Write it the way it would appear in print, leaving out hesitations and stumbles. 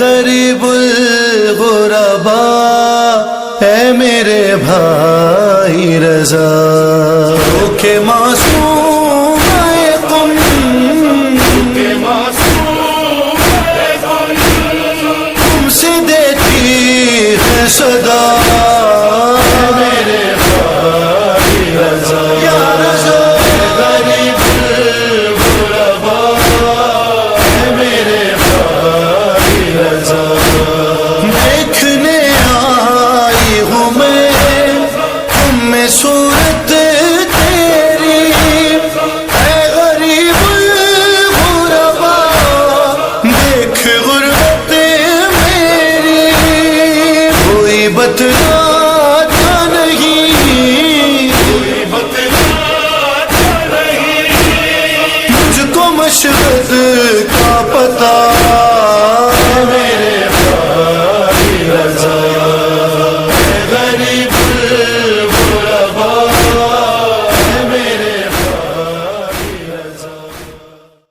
غریب الغرباء اے میرے بھائی رضا کہ معصوم ہے تم تم سے دیتی ہے صدا